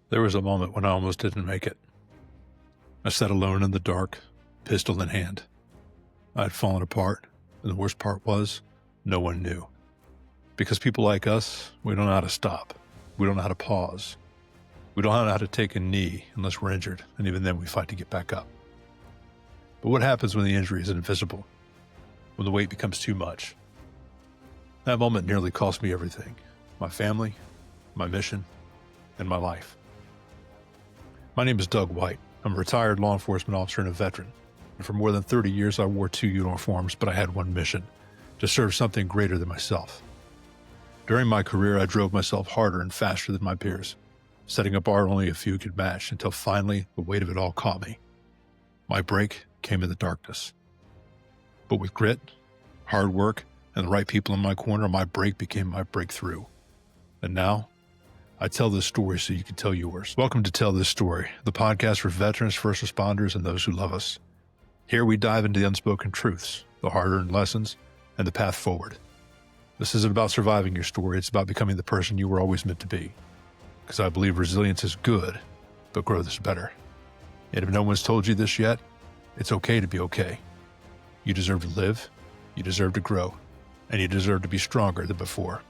There was a moment when I almost didn't make it. I sat alone in the dark, pistol in hand. I had fallen apart, and the worst part was, no one knew. Because people like us, we don't know how to stop. We don't know how to pause. We don't know how to take a knee unless we're injured, and even then we fight to get back up. But what happens when the injury is invisible? When the weight becomes too much? That moment nearly cost me everything. My family, my mission, and my life. My name is Doug White. I'm a retired law enforcement officer and a veteran. And for more than 30 years, I wore 2 uniforms, but I had one mission: to serve something greater than myself. During my career, I drove myself harder and faster than my peers, setting a bar only a few could match, until finally the weight of it all caught me. My break came in the darkness. But with grit, hard work, and the right people in my corner, my break became my breakthrough. And now, I tell this story so you can tell yours. Welcome to Tell This Story, the podcast for veterans, first responders, and those who love us. Here we dive into the unspoken truths, the hard-earned lessons, and the path forward. This isn't about surviving your story, it's about becoming the person you were always meant to be. Because I believe resilience is good, but growth is better. And if no one's told you this yet, it's okay to be okay. You deserve to live, you deserve to grow, and you deserve to be stronger than before.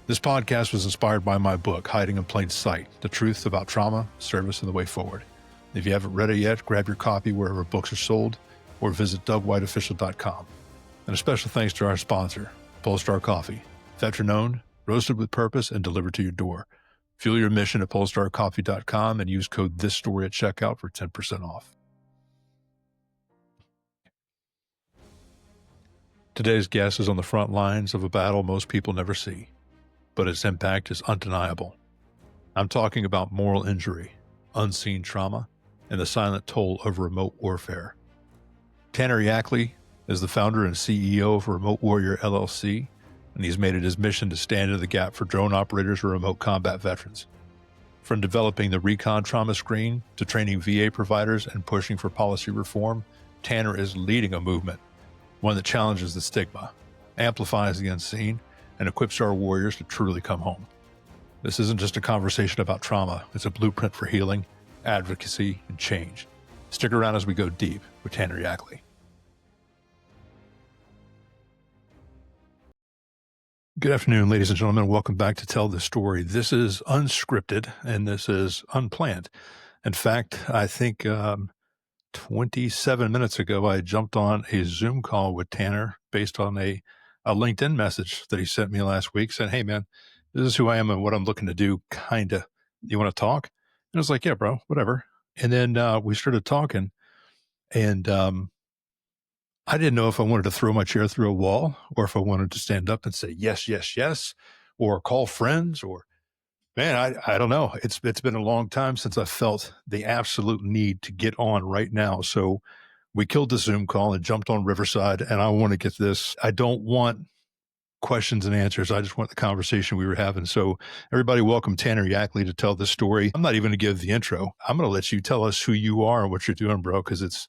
This podcast was inspired by my book, Hiding in Plain Sight: The Truth About Trauma, Service, and the Way Forward. If you haven't read it yet, grab your copy wherever books are sold, or visit DougWhiteOfficial.com. And a special thanks to our sponsor, Polestar Coffee, veteran-owned, roasted with purpose, and delivered to your door. Fuel your mission at PolestarCoffee.com and use code THISSTORY at checkout for 10% off. Today's guest is on the front lines of a battle most people never see, but its impact is undeniable. I'm talking about moral injury, unseen trauma, and the silent toll of remote warfare. Tanner Yackley is the founder and CEO of Remote Warrior LLC, and he's made it his mission to stand in the gap for drone operators or remote combat veterans. From developing the RECON trauma screen to training VA providers and pushing for policy reform, Tanner is leading a movement, one that challenges the stigma, amplifies the unseen, and equips our warriors to truly come home. This isn't just a conversation about trauma, it's a blueprint for healing, advocacy, and change. Stick around as we go deep with Tanner Yackley. Good afternoon, ladies and gentlemen. Welcome back to Tell This Story. This is unscripted and this is unplanned. In fact, I think 27 minutes ago, I jumped on a Zoom call with Tanner based on a LinkedIn message that he sent me last week saying, "Hey man, this is who I am and what I'm looking to do. Kinda, you want to talk?" And I was like, "Yeah, bro, whatever." And then we started talking, and I didn't know if I wanted to throw my chair through a wall or if I wanted to stand up and say yes, yes, yes, or call friends, or man, I don't know. It's been a long time since I felt the absolute need to get on right now. So we killed the Zoom call and jumped on Riverside, and I want to get this. I don't want questions and answers. I just want the conversation we were having. So everybody, welcome Tanner Yackley to Tell This Story. I'm not even going to give the intro. I'm going to let you tell us who you are and what you're doing, bro, because it's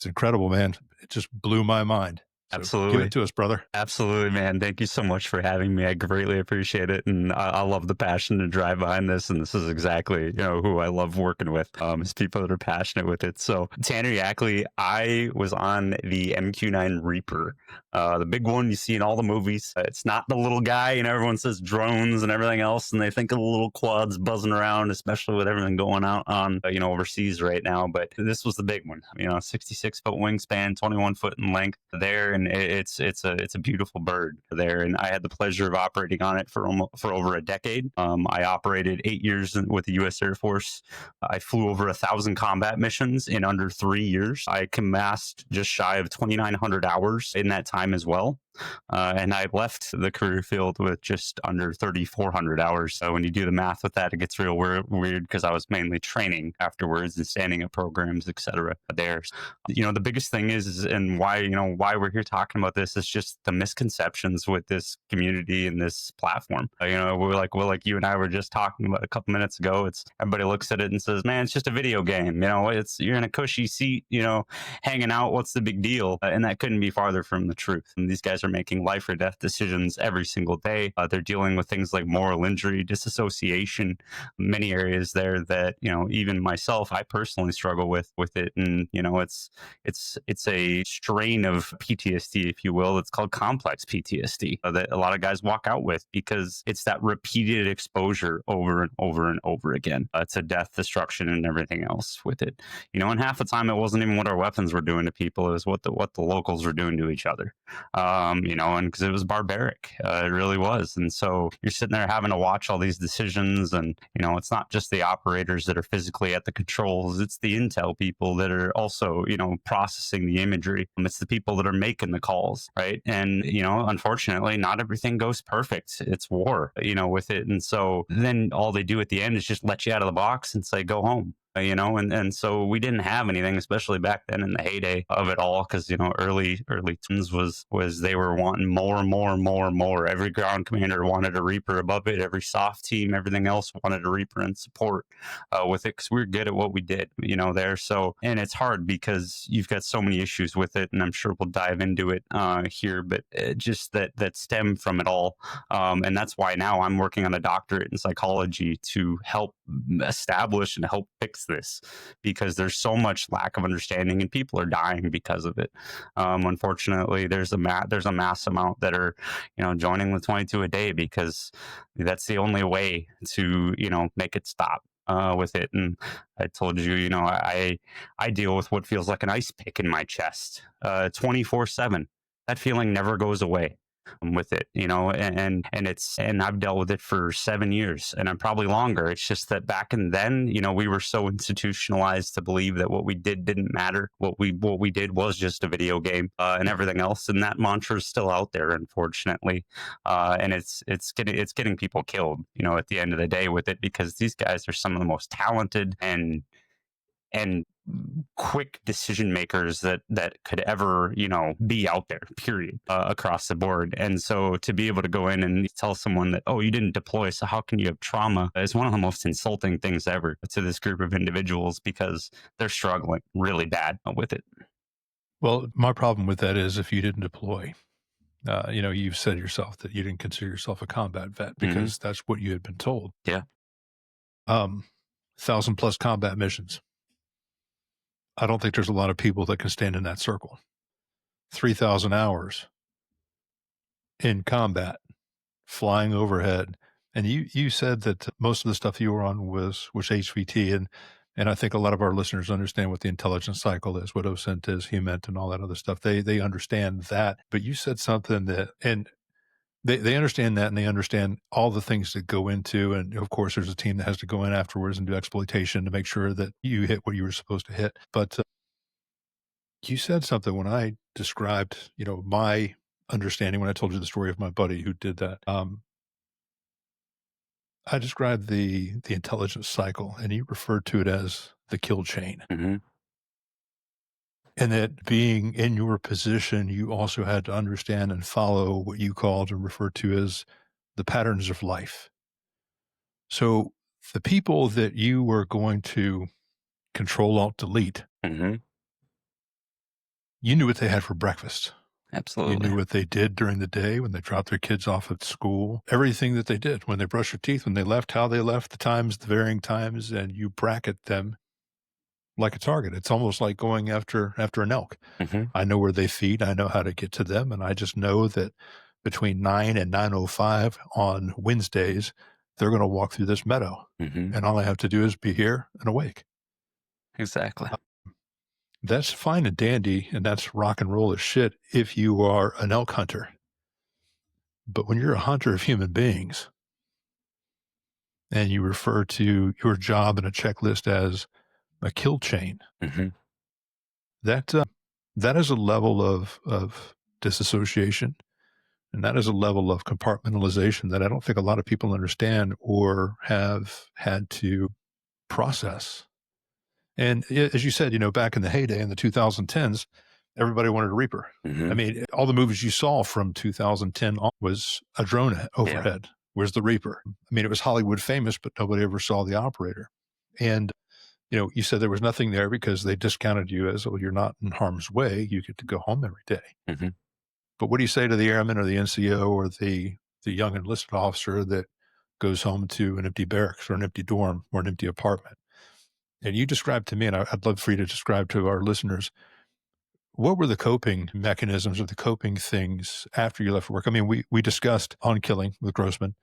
incredible, man. It just blew my mind. So Absolutely. Give it to us, brother. Absolutely, man. Thank you so much for having me. I greatly appreciate it. And I love the passion to drive behind this. And this is exactly, who I love working with, is people that are passionate with it. So Tanner Yackley, I was on the MQ-9 Reaper, the big one you see in all the movies. It's not the little guy, everyone says drones and everything else, and they think of the little quads buzzing around, especially with everything going on, overseas right now. But this was the big one, 66-foot wingspan, 21 foot in length there. And it's a beautiful bird there, and I had the pleasure of operating on it for over a decade. I operated 8 years with the U.S. Air Force. I flew over 1,000 combat missions in under 3 years. I amassed just shy of 2,900 hours in that time as well. And I left the career field with just under 3,400 hours. So when you do the math with that, it gets real weird because I was mainly training afterwards and standing up programs, etc. There, the biggest thing is, and why we're here talking about this, is just the misconceptions with this community and this platform. We're like you and I were just talking about a couple minutes ago. It's everybody looks at it and says, "Man, it's just a video game. You're in a cushy seat, hanging out. What's the big deal?" And that couldn't be farther from the truth. And these guys are are making life or death decisions every single day. They're dealing with things like moral injury, disassociation, many areas there that, even myself, I personally struggle with it. And, it's a strain of PTSD, if you will. It's called complex PTSD that a lot of guys walk out with because it's that repeated exposure over and over and over again to death, destruction, and everything else with it. And half the time it wasn't even what our weapons were doing to people; it was what the locals were doing to each other. And because it was barbaric, it really was. And so you're sitting there having to watch all these decisions, and it's not just the operators that are physically at the controls; it's the intel people that are also processing the imagery. It's the people that are making the calls, right? And unfortunately, not everything goes perfect. It's war, with it. And so then all they do at the end is just let you out of the box and say, go home. And so we didn't have anything, especially back then in the heyday of it all, because early teens was they were wanting more and more and more and more. Every ground commander wanted a Reaper above it. Every soft team, everything else wanted a Reaper and support with it, because we were good at what we did, there. So, and it's hard because you've got so many issues with it, and I'm sure we'll dive into it here, but just that stem from it all, and that's why now I'm working on a doctorate in psychology to help establish and help fix this, because there's so much lack of understanding and people are dying because of it. Unfortunately, there's a mass amount that are joining the 22 a day, because that's the only way to make it stop with it. And I told you, I deal with what feels like an ice pick in my chest 24/7. That feeling never goes away with it, and I've dealt with it for 7 years, and I'm probably longer. It's just that back and then, we were so institutionalized to believe that what we did didn't matter. What we did was just a video game, and everything else. And that mantra is still out there, unfortunately. And it's getting people killed, at the end of the day with it, because these guys are some of the most talented and quick decision makers that could ever be out there, period, across the board. And so to be able to go in and tell someone that, oh, you didn't deploy, so how can you have trauma, is one of the most insulting things ever to this group of individuals, because they're struggling really bad with it. Well, my problem with that is if you didn't deploy, you've said yourself that you didn't consider yourself a combat vet because that's what you had been told. Yeah. 1,000+ combat missions. I don't think there's a lot of people that can stand in that circle. 3,000 hours in combat, flying overhead. And you said that most of the stuff you were on was HVT, and I think a lot of our listeners understand what the intelligence cycle is, what OSINT is, HUMINT, and all that other stuff. They understand that. But you said something that, and they understand that, and they understand all the things that go into, and of course there's a team that has to go in afterwards and do exploitation to make sure that you hit what you were supposed to hit. But you said something when I described, my understanding, when I told you the story of my buddy who did that. I described the intelligence cycle, and you referred to it as the kill chain. And that being in your position, you also had to understand and follow what you called and referred to as the patterns of life. So the people that you were going to control, alt, delete, you knew what they had for breakfast. Absolutely. You knew what they did during the day when they dropped their kids off at school, everything that they did, when they brushed their teeth, when they left, how they left, the times, the varying times, and you bracket them like a target. It's almost like going after an elk. I know where they feed. I know how to get to them. And I just know that between 9 and 9:05 on Wednesdays, they're going to walk through this meadow. And all I have to do is be here and awake. Exactly. That's fine and dandy, and that's rock and roll as shit if you are an elk hunter. But when you're a hunter of human beings and you refer to your job in a checklist as a kill chain, that is a level of disassociation, and that is a level of compartmentalization that I don't think a lot of people understand or have had to process. And as you said, back in the heyday in the 2010s, everybody wanted a Reaper. I mean, all the movies you saw from 2010 on was a drone overhead. Yeah. Where's the Reaper? I mean, it was Hollywood famous, but nobody ever saw the operator. And, you said there was nothing there because they discounted you as, oh, you're not in harm's way. You get to go home every day. But what do you say to the airman or the NCO or the young enlisted officer that goes home to an empty barracks or an empty dorm or an empty apartment? And you described to me, and I'd love for you to describe to our listeners, what were the coping mechanisms or the coping things after you left work? I mean, we discussed on killing with Grossman,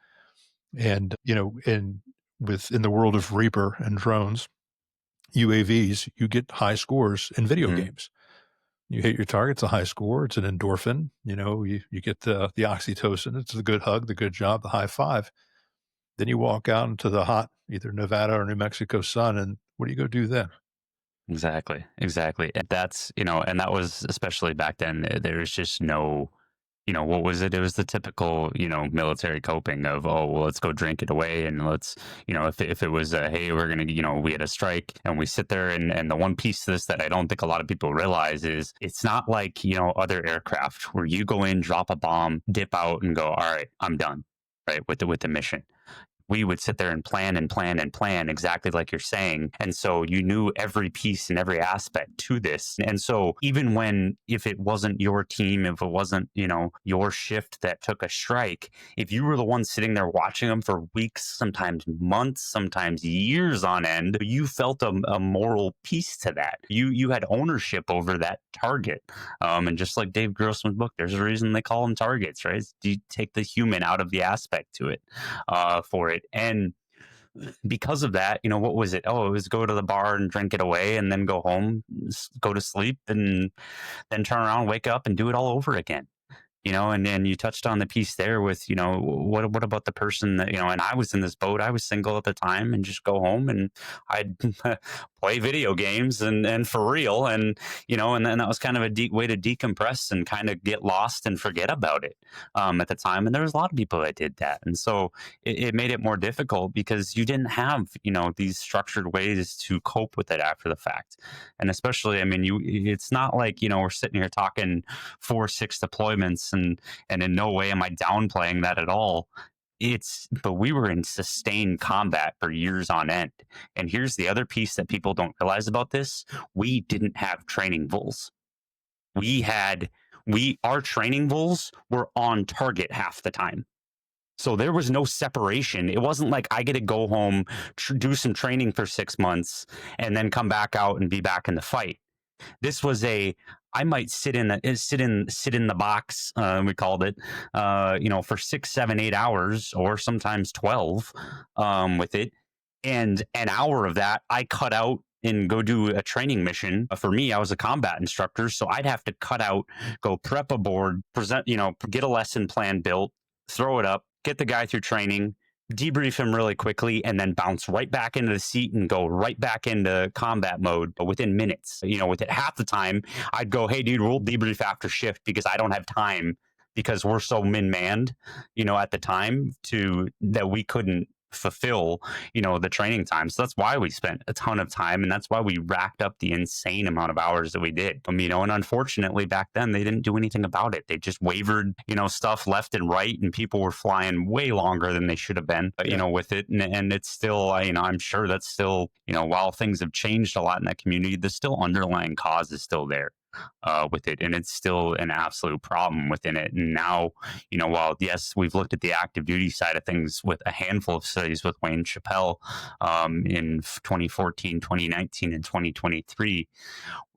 and in the world of Reaper and drones, UAVs, you get high scores in video games. You hit your target, it's a high score, it's an endorphin. You get the oxytocin, it's the good hug, the good job, the high five. Then you walk out into the hot, either Nevada or New Mexico sun, and what do you go do then? Exactly. And that's, and that was especially back then, there was just no, what was it? It was the typical, military coping of, oh, well, let's go drink it away. And let's, if it was, hey, we're going to, we had a strike, and we sit there. And the one piece of this that I don't think a lot of people realize is it's not like, other aircraft where you go in, drop a bomb, dip out and go, all right, I'm done. Right. With the mission. We would sit there and plan exactly like you're saying. And so you knew every piece and every aspect to this. And so even if it wasn't your team, if it wasn't, your shift that took a strike, if you were the one sitting there watching them for weeks, sometimes months, sometimes years on end, you felt a moral piece to that. You had ownership over that target. And just like Dave Grossman's book, there's a reason they call them targets, right? You take the human out of the aspect to it, for it. And because of that, what was it? Oh, it was go to the bar and drink it away and then go home, go to sleep, and then turn around, wake up and do it all over again. And then you touched on the piece there with, what about the person that, and I was in this boat, I was single at the time, and just go home and I'd play video games and for real. And, and then that was kind of a deep way to decompress and kind of get lost and forget about it at the time. And there was a lot of people that did that. And so it made it more difficult because you didn't have, these structured ways to cope with it after the fact. And especially, I mean, it's not like, we're sitting here talking 4-6 deployments, and in no way am I downplaying that at all. But we were in sustained combat for years on end. And here's the other piece that people don't realize about this. We didn't have training vols. Our training vols were on target half the time. So there was no separation. It wasn't like I get to go home, do some training for 6 months, and then come back out and be back in the fight. This was I might sit in the box, we called it, for 6, 7, 8 hours, or sometimes 12, with it. And an hour of that I cut out and go do a training mission. For me, I was a combat instructor, so I'd have to cut out, go prep a board, present, get a lesson plan built, throw it up, get the guy through training, debrief him really quickly, and then bounce right back into the seat and go right back into combat mode within minutes. With it half the time, I'd go, hey, dude, we'll debrief after shift because I don't have time, because we're so min-manned, at the time that we couldn't fulfill, the training time. So that's why we spent a ton of time, and that's why we racked up the insane amount of hours that we did. And unfortunately back then they didn't do anything about it. They just wavered, stuff left and right, and people were flying way longer than they should have been, with it. And it's still, I'm sure that's still, while things have changed a lot in that community, the still underlying cause is still there. With it, and it's still an absolute problem within it. And now, while yes, we've looked at the active duty side of things with a handful of studies with Wayne Chappelle in 2014, 2019, and 2023,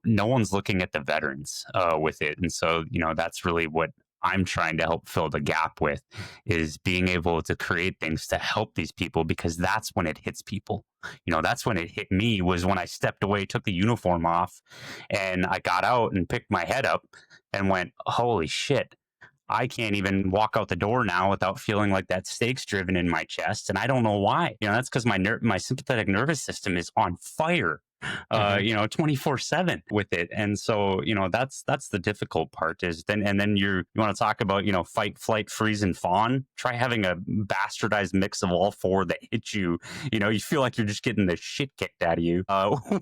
no one's looking at the veterans with it. And so, that's really what I'm trying to help fill the gap with, is being able to create things to help these people, because that's when it hits people. That's when it hit me, was when I stepped away, took the uniform off, and I got out and picked my head up and went, holy shit, I can't even walk out the door now without feeling like that stake's driven in my chest. And I don't know why. That's because my sympathetic nervous system is on fire. 24/7 with it. And so, that's the difficult part, is then you want to talk about, fight, flight, freeze, and fawn. Try having a bastardized mix of all four that hit you. You feel like you're just getting the shit kicked out of you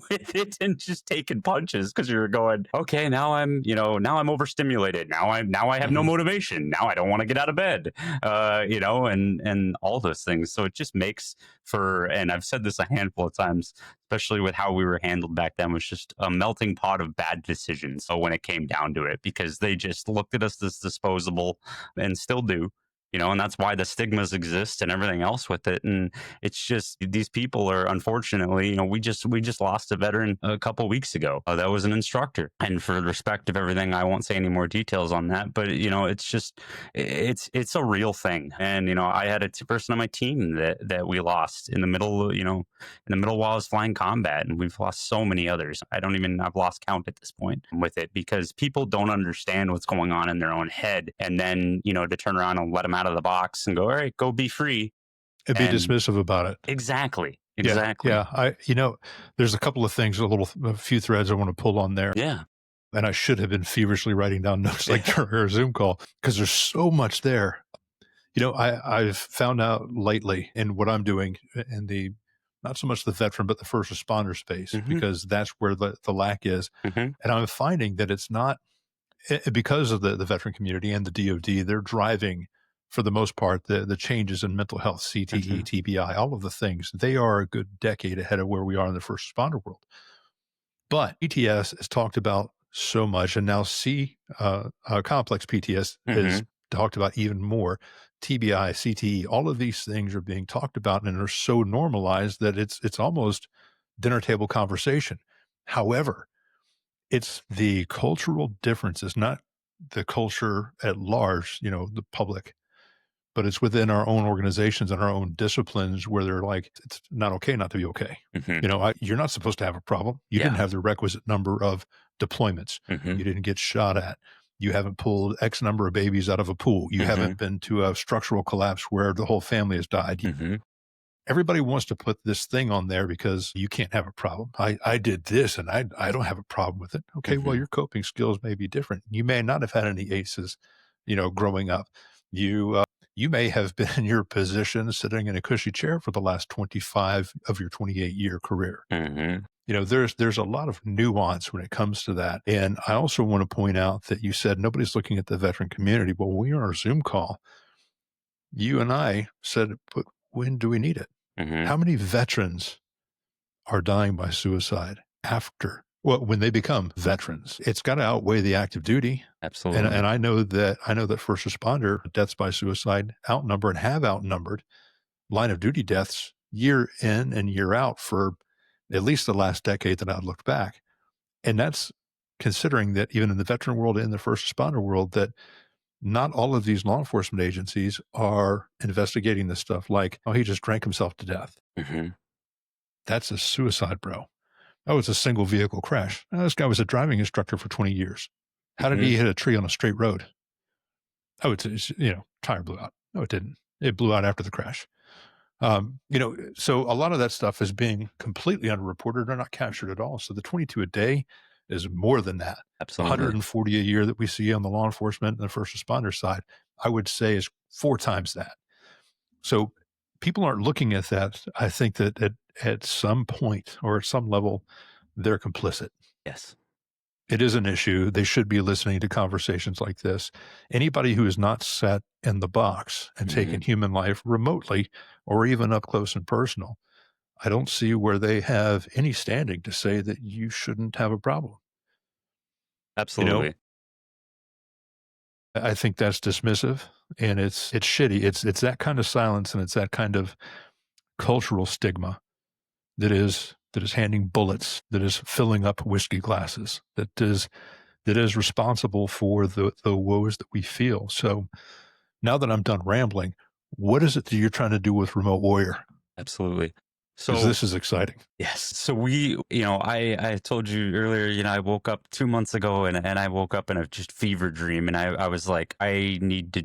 with it, and just taking punches, because you're going, okay, now I'm overstimulated. Now I have no motivation. Now I don't want to get out of bed. And all those things. So it just makes for, and I've said this a handful of times, especially with how we we were handled back then was just a melting pot of bad decisions when it came down to it, because they just looked at us as disposable, and still do. And that's why the stigmas exist and everything else with it. And it's just, these people are, unfortunately, we just lost a veteran a couple weeks ago. That was an instructor. And for respect of everything, I won't say any more details on that. But it's just, it's a real thing. And I had a person on my team that we lost in the middle, while I was flying combat, and we've lost so many others. I've lost count at this point with it, because people don't understand what's going on in their own head, and then to turn around and let them out of the box and go, all right, go be free. And be dismissive about it. Exactly. Yeah. There's a couple of things, a few threads I want to pull on there. Yeah. And I should have been feverishly writing down notes like during our Zoom call, because there's so much there. I've found out lately in what I'm doing in not so much the veteran, but the first responder space, because that's where the lack is. And I'm finding that it's not, because of the veteran community and the DoD, they're driving, for the most part, the changes in mental health, CTE, TBI, all of the things. They are a good decade ahead of where we are in the first responder world. But PTS is talked about so much, and now complex PTS is talked about even more. TBI, CTE, all of these things are being talked about and are so normalized that it's almost dinner table conversation. However, it's the cultural differences, not the culture at large, the public, but it's within our own organizations and our own disciplines where they're like, it's not okay not to be okay. You're not supposed to have a problem. You didn't have the requisite number of deployments. You didn't get shot at. You haven't pulled X number of babies out of a pool. You haven't been to a structural collapse where the whole family has died. Everybody wants to put this thing on there because you can't have a problem. I did this and I don't have a problem with it. Okay, well, your coping skills may be different. You may not have had any ACEs, growing up. You may have been in your position sitting in a cushy chair for the last 25 of your 28-year career. There's a lot of nuance when it comes to that. And I also want to point out that you said nobody's looking at the veteran community. Well, when we were on our Zoom call, you and I said, but when do we need it? How many veterans are dying by suicide when they become veterans? It's got to outweigh the active duty. Absolutely. And I know that first responder deaths by suicide outnumber and have outnumbered line of duty deaths year in and year out for at least the last decade that I've looked back. And that's considering that even in the veteran world and the first responder world, that not all of these law enforcement agencies are investigating this stuff like, oh, he just drank himself to death. That's a suicide, bro. That was a single vehicle crash. Now, this guy was a driving instructor for 20 years. How did he hit a tree on a straight road? Oh, tire blew out. No, it didn't. It blew out after the crash. So a lot of that stuff is being completely underreported or not captured at all. So the 22 a day is more than that. Absolutely. 140 a year that we see on the law enforcement and the first responder side, I would say is 4 times that. So people aren't looking at that. I think that at some point or at some level, they're complicit. Yes. It is an issue. They should be listening to conversations like this. Anybody who is not sat in the box and taken human life remotely or even up close and personal, I don't see where they have any standing to say that you shouldn't have a problem. Absolutely. I think that's dismissive, and it's shitty. It's that kind of silence, and it's that kind of cultural stigma that is handing bullets, that is filling up whiskey glasses, that is responsible for the woes that we feel. So now that I'm done rambling, what is it that you're trying to do with Remote Warrior? Absolutely. So this is exciting. Yes. So I told you earlier, I woke up 2 months ago and I woke up in a just fever dream, and I was like, I need to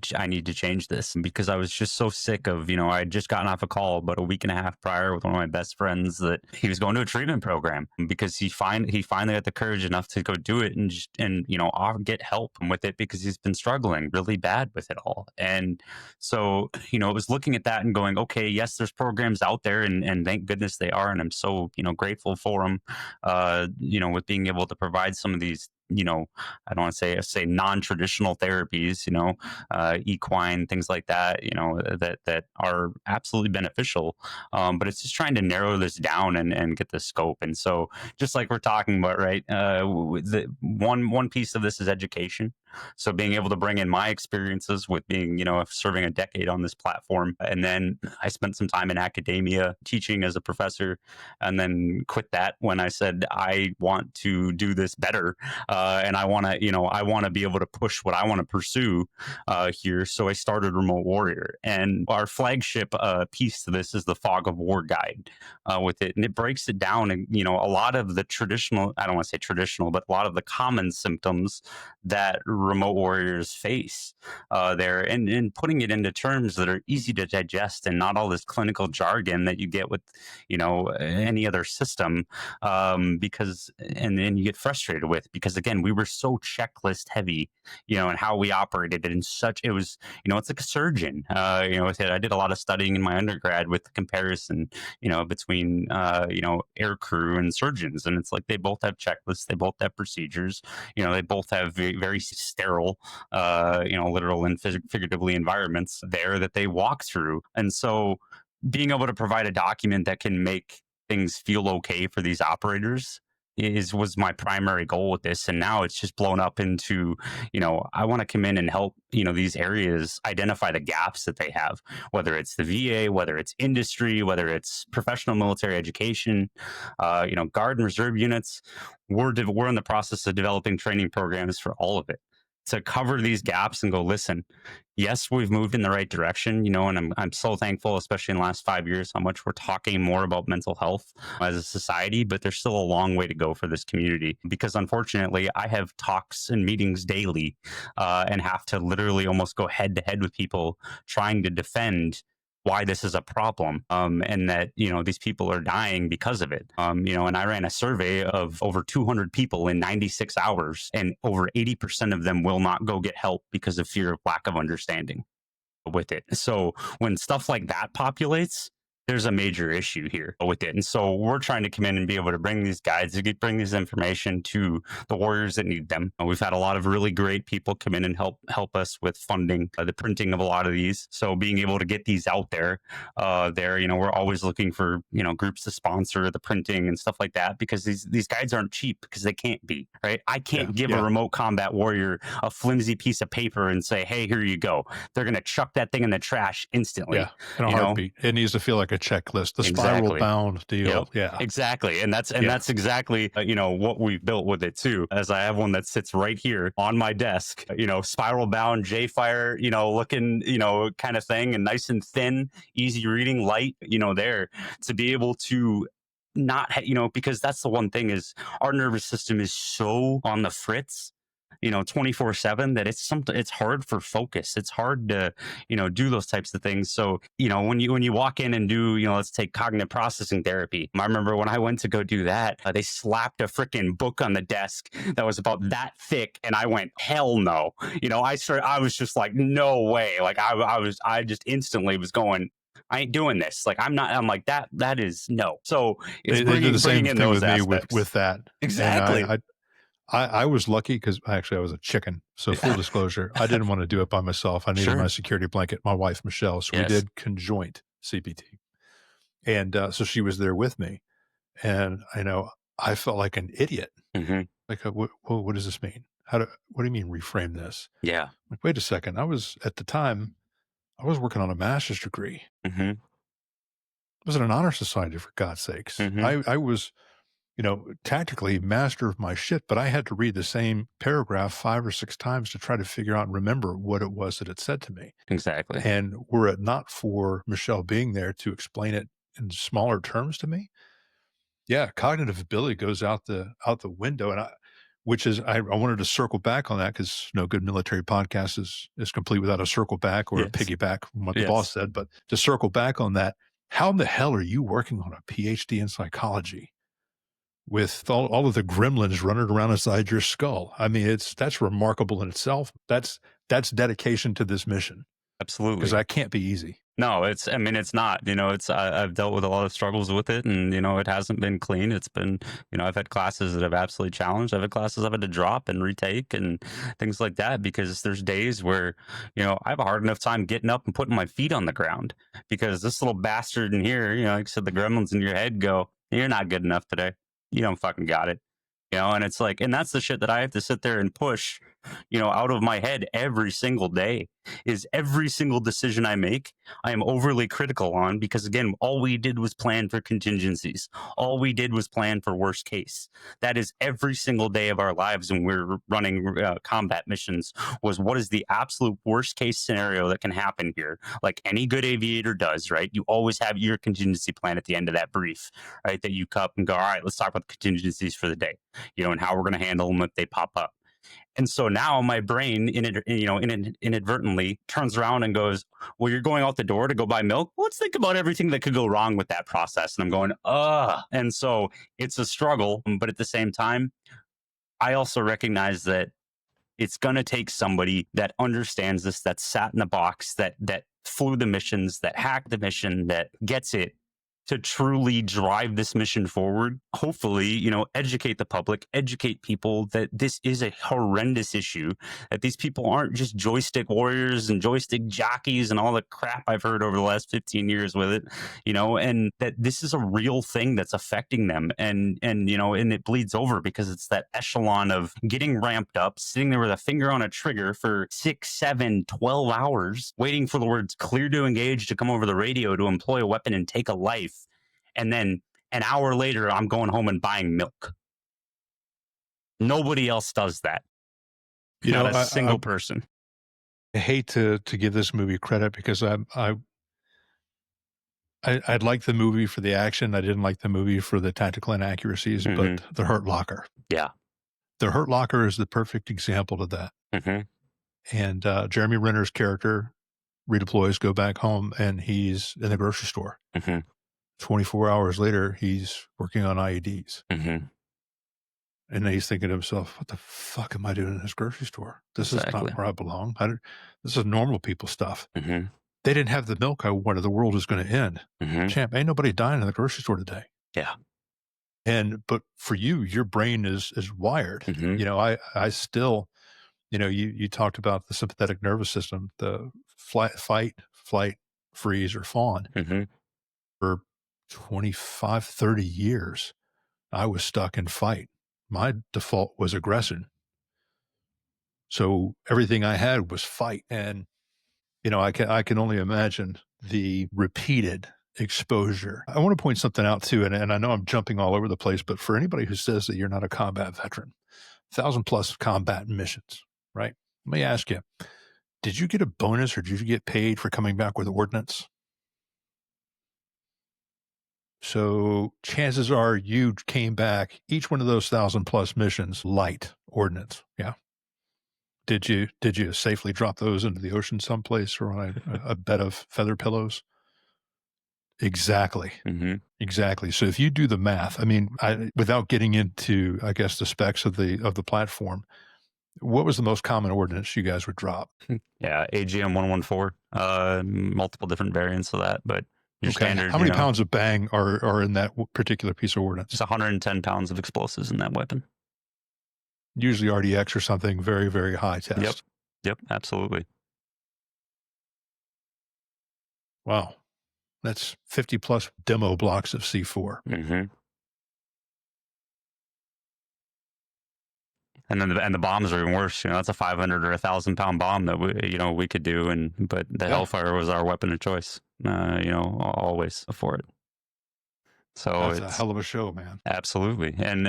change this, because I was just so sick of, I had just gotten off a call about a week and a half prior with one of my best friends that he was going to a treatment program because he finally got the courage enough to go do it and get help with it, because he's been struggling really bad with it all. And so, it was looking at that and going, okay, yes, there's programs out there, and thank thank goodness they are, and I'm so grateful for them. With being able to provide some of these, I don't want to say non-traditional therapies, equine, things like that, that are absolutely beneficial. But it's just trying to narrow this down and get the scope. And so, just like we're talking about, right? The one piece of this is education. So being able to bring in my experiences with being, serving a decade on this platform, and then I spent some time in academia teaching as a professor, and then quit that when I said I want to do this better, and I want to be able to push what I want to pursue here. So I started Remote Warrior, and our flagship piece to this is the Fog of War guide with it, and it breaks it down. And a lot of the traditional, I don't want to say traditional, but a lot of the common symptoms that remote warriors face there, and putting it into terms that are easy to digest and not all this clinical jargon that you get with any other system, because and then you get frustrated with, because again, we were so checklist heavy, and how we operated it in such, it was, it's like a surgeon, with it. I did a lot of studying in my undergrad with the comparison, between air crew and surgeons, and it's like they both have checklists, they both have procedures, they both have very sterile, literal and figuratively environments there that they walk through. And so being able to provide a document that can make things feel okay for these operators was my primary goal with this. And now it's just blown up into, I want to come in and help, these areas identify the gaps that they have, whether it's the VA, whether it's industry, whether it's professional military education, Guard and Reserve units. We're in the process of developing training programs for all of it to cover these gaps and go, listen, yes, we've moved in the right direction, and I'm so thankful, especially in the last 5 years, how much we're talking more about mental health as a society, but there's still a long way to go for this community, because unfortunately I have talks and meetings daily and have to literally almost go head to head with people trying to defend why this is a problem, and that these people are dying because of it. And I ran a survey of over 200 people in 96 hours, and over 80% of them will not go get help because of fear of lack of understanding with it. So when stuff like that populates, there's a major issue here with it. And so we're trying to come in and be able to bring these guides, bring this information to the warriors that need them. We've had a lot of really great people come in and help us with funding the printing of a lot of these. So being able to get these out there, we're always looking for, groups to sponsor the printing and stuff like that, because these guides aren't cheap, because they can't be, right? I can't give a remote combat warrior a flimsy piece of paper and say, hey, here you go. They're going to chuck that thing in the trash instantly. Yeah, in a heartbeat. It needs to feel like a checklist, the spiral bound deal. Yep. Yeah, exactly. And that's exactly what we've built with it too. As I have one that sits right here on my desk, spiral bound J-Fire, looking, kind of thing, and nice and thin, easy reading, light, there, to be able to not, because that's the one thing, is our nervous system is so on the fritz, 24/7, that it's hard for focus. It's hard to, do those types of things. So, when you walk in and do, let's take cognitive processing therapy. I remember when I went to go do that, they slapped a freaking book on the desk that was about that thick. And I went, hell no. I was just like, no way. Like I just instantly was going, I ain't doing this. Like, I'm like, that is no. So it's they did the same thing with me with that. Exactly. I was lucky because actually I was a chicken. So full disclosure, I didn't want to do it by myself. I needed my security blanket, my wife, Michelle. So we did conjoint CPT. And so she was there with me. And I felt like an idiot. Mm-hmm. Like, what does this mean? What do you mean reframe this? Yeah. Like, wait a second. At the time, I was working on a master's degree. Mm-hmm. I was in an honor society, for God's sakes. Mm-hmm. I was, tactically master of my shit, but I had to read the same paragraph 5 or 6 times to try to figure out and remember what it was that it said to me. Exactly. And were it not for Michelle being there to explain it in smaller terms to me, cognitive ability goes out the window. And I wanted to circle back on that, because no good military podcast is complete without a circle back or a piggyback from what the boss said. But to circle back on that, how in the hell are you working on a PhD in psychology with all of the gremlins running around inside your skull? I mean, that's remarkable in itself. That's dedication to this mission. Absolutely. Because that can't be easy. No, I mean, it's not, I've dealt with a lot of struggles with it, and, it hasn't been clean. It's been, I've had classes that have absolutely challenged. I've had classes I've had to drop and retake and things like that, because there's days where, I have a hard enough time getting up and putting my feet on the ground because this little bastard in here, like I said, the gremlins in your head go, you're not good enough today. You don't fucking got it. And it's like, and that's the shit that I have to sit there and push, out of my head every single day. Is every single decision I make, I am overly critical on, because again, all we did was plan for contingencies. All we did was plan for worst case. That is every single day of our lives when we're running combat missions, was what is the absolute worst case scenario that can happen here? Like any good aviator does, right? You always have your contingency plan at the end of that brief, right? That you cup and go, all right, let's talk about the contingencies for the day, and how we're going to handle them if they pop up. And so now my brain, inadvertently turns around and goes, well, you're going out the door to go buy milk. Let's think about everything that could go wrong with that process. And I'm going, ugh. And so it's a struggle. But at the same time, I also recognize that it's going to take somebody that understands this, that sat in the box, that flew the missions, that hacked the mission, that gets it, to truly drive this mission forward. Hopefully, educate the public, educate people that this is a horrendous issue, that these people aren't just joystick warriors and joystick jockeys and all the crap I've heard over the last 15 years with it, and that this is a real thing that's affecting them. And it bleeds over because it's that echelon of getting ramped up, sitting there with a finger on a trigger for 6, 7, 12 hours, waiting for the words clear to engage to come over the radio to employ a weapon and take a life. And then an hour later, I'm going home and buying milk. Nobody else does that. Not a single person. I hate to give this movie credit because I'd like the movie for the action. I didn't like the movie for the tactical inaccuracies, but The Hurt Locker. Yeah. The Hurt Locker is the perfect example of that. And Jeremy Renner's character redeploys, go back home, and he's in the grocery store. 24 hours later, he's working on IEDs. And then he's thinking to himself, what the fuck am I doing in this grocery store? This is not where I belong. This is normal people stuff. They didn't have the milk I wanted. The world is going to end. Champ, ain't nobody dying in the grocery store today. Yeah. But for you, your brain is wired. I still, you talked about the sympathetic nervous system, the fight, flight, freeze, or fawn. For 25, 30 years, I was stuck in fight. My default was aggression. So everything I had was fight. And, I can only imagine the repeated exposure. I want to point something out too, and I know I'm jumping all over the place, but for anybody who says that you're not a combat veteran, 1,000+ combat missions, right? Let me ask you, did you get a bonus or did you get paid for coming back with ordnance? So chances are you came back, each one of those 1,000+ missions, light ordnance. Yeah. Did you safely drop those into the ocean someplace or on a bed of feather pillows? Exactly. Exactly. So if you do the math, I mean, without getting into, I guess, the specs of the platform, what was the most common ordnance you guys would drop? Yeah, AGM 114, multiple different variants of that, but your standard. How many pounds of bang are in that particular piece of ordnance? It's 110 pounds of explosives in that weapon. Usually RDX or something very, very high test. Yep, absolutely. Wow. That's 50+ demo blocks of C4. And then the bombs are even worse. That's a 500 or 1,000-pound bomb that we could do, but the Hellfire was our weapon of choice. Always for it. So that's a hell of a show, man. Absolutely. And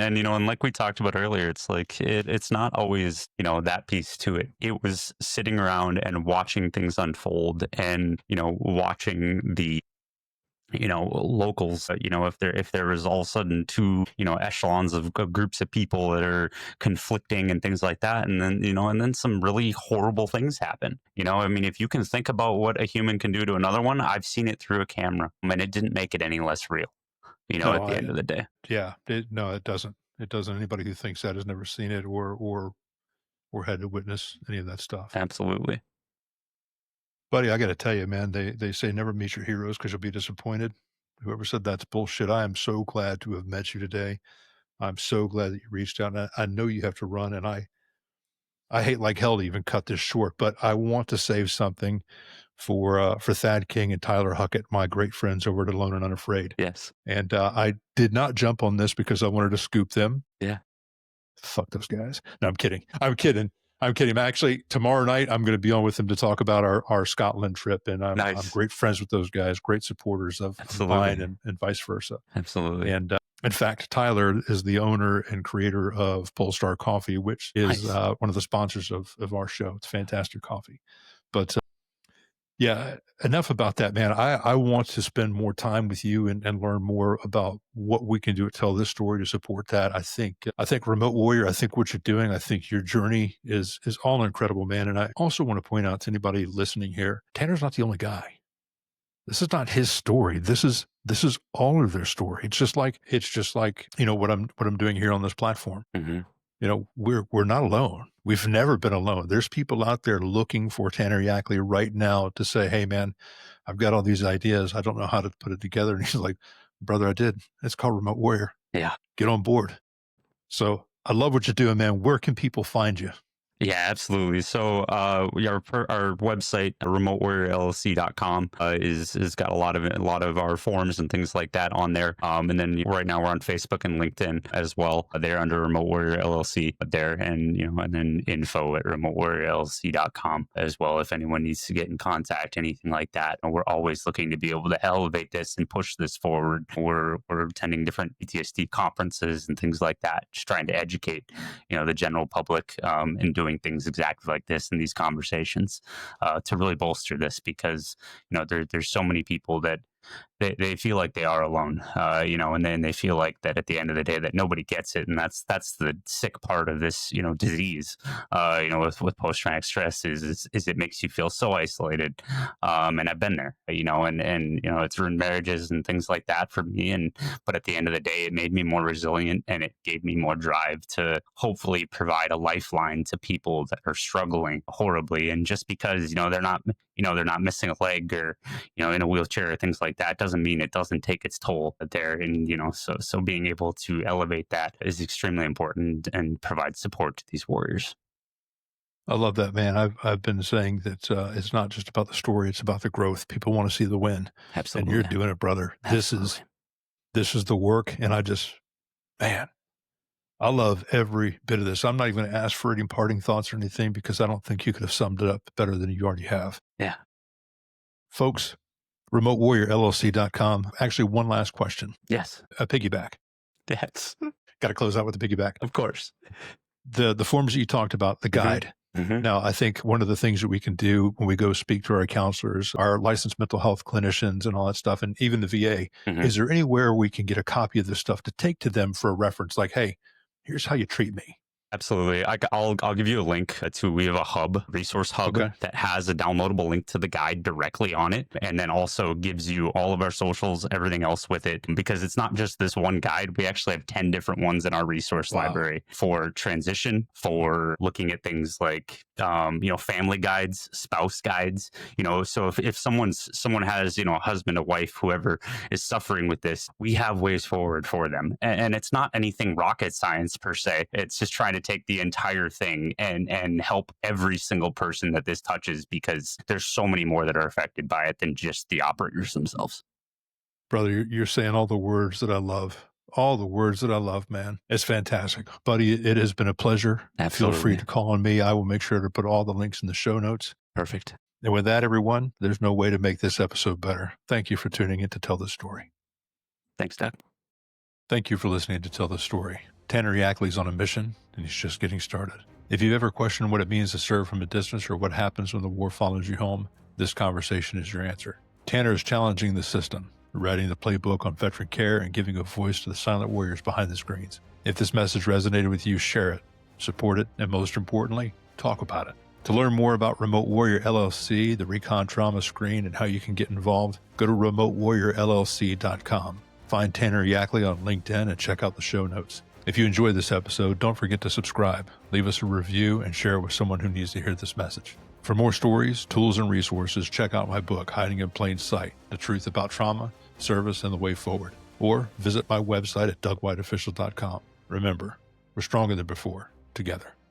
like we talked about earlier, it's like it's not always, that piece to it. It was sitting around and watching things unfold and, watching the locals, if there was all of a sudden two, echelons of groups of people that are conflicting and things like that. And then some really horrible things happen. I mean, if you can think about what a human can do to another one, I've seen it through a camera and it didn't make it any less real. At the end of the day. Yeah. No, it doesn't. It doesn't. Anybody who thinks that has never seen it or had to witness any of that stuff. Absolutely. Buddy, I got to tell you, man, they say never meet your heroes because you'll be disappointed. Whoever said that's bullshit. I am so glad to have met you today. I'm so glad that you reached out. And I know you have to run, and I hate like hell to even cut this short, but I want to save something for Thad King and Tyler Huckett, my great friends over at Alone and Unafraid. Yes. And I did not jump on this because I wanted to scoop them. Yeah. Fuck those guys. No, I'm kidding. I'm kidding. I'm kidding. Actually, tomorrow night I'm going to be on with them to talk about our Scotland trip, and I'm great friends with those guys, great supporters of mine, and vice versa. Absolutely. And in fact, Tyler is the owner and creator of Polestar Coffee, which is one of the sponsors of our show. It's fantastic coffee. But yeah, enough about that, man. I want to spend more time with you and learn more about what we can do to tell this story to support that. I think Remote Warrior, I think what you're doing, I think your journey is all incredible, man. And I also want to point out to anybody listening here, Tanner's not the only guy. This is not his story. This is all of their story. It's just like, what I'm doing here on this platform. Mm-hmm. We're not alone. We've never been alone. There's people out there looking for Tanner Yackley right now to say, hey man, I've got all these ideas. I don't know how to put it together. And he's like, brother, I did. It's called Remote Warrior. Yeah. Get on board. So I love what you're doing, man. Where can people find you? Yeah, absolutely. So our website, remotewarriorllc.com, is got a lot of our forums and things like that on there. And then right now we're on Facebook and LinkedIn as well. They're under Remote Warrior LLC there, and then info at remotewarriorllc.com as well. If anyone needs to get in contact, anything like that, and we're always looking to be able to elevate this and push this forward. We're attending different PTSD conferences and things like that, just trying to educate the general public and doing things exactly like this in these conversations to really bolster this, because there's so many people that they feel like they are alone, and then they feel like that at the end of the day that nobody gets it, and that's the sick part of this disease with post-traumatic stress is it makes you feel so isolated, and I've been there, and it's ruined marriages and things like that for me, but at the end of the day it made me more resilient, and it gave me more drive to hopefully provide a lifeline to people that are struggling horribly, and just because they're not missing a leg or in a wheelchair or things like that doesn't mean it doesn't take its toll there. And so being able to elevate that is extremely important and provide support to these warriors. I love that, man. I've been saying that it's not just about the story; it's about the growth. People want to see the win. Absolutely, and you're doing it, brother. Absolutely. This is the work, and I love every bit of this. I'm not even going to ask for any parting thoughts or anything, because I don't think you could have summed it up better than you already have. Yeah, folks. RemoteWarriorLLC.com. Actually, one last question. Yes. A piggyback. Yes. Got to close out with the piggyback. Of course. The forms that you talked about, the guide. Mm-hmm. Now, I think one of the things that we can do when we go speak to our counselors, our licensed mental health clinicians and all that stuff, and even the VA, is there anywhere we can get a copy of this stuff to take to them for a reference? Like, hey, here's how you treat me. Absolutely. I'll give you a link we have a resource hub that has a downloadable link to the guide directly on it. And then also gives you all of our socials, everything else with it, because it's not just this one guide. We actually have 10 different ones in our resource library for transition, for looking at things like, family guides, spouse guides, so if someone has, a husband, a wife, whoever is suffering with this, we have ways forward for them. And it's not anything rocket science per se. It's just trying to take the entire thing and help every single person that this touches, because there's so many more that are affected by it than just the operators themselves. Brother, you're saying all the words that I love. All the words that I love, man. It's fantastic. Buddy, it has been a pleasure. Absolutely. Feel free to call on me. I will make sure to put all the links in the show notes. Perfect. And with that, everyone, there's no way to make this episode better. Thank you for tuning in to Tell the Story. Thanks, Doug. Thank you for listening to Tell the Story. Tanner Yackley's on a mission, and he's just getting started. If you've ever questioned what it means to serve from a distance or what happens when the war follows you home, this conversation is your answer. Tanner is challenging the system, writing the playbook on veteran care, and giving a voice to the silent warriors behind the screens. If this message resonated with you, share it, support it, and most importantly, talk about it. To learn more about Remote Warrior LLC, the RECON trauma screen, and how you can get involved, go to remotewarriorllc.com. Find Tanner Yackley on LinkedIn and check out the show notes. If you enjoyed this episode, don't forget to subscribe, leave us a review, and share it with someone who needs to hear this message. For more stories, tools, and resources, check out my book, Hiding in Plain Sight, The Truth About Trauma, Service, and the Way Forward. Or visit my website at dougwhiteofficial.com. Remember, we're stronger than before, together.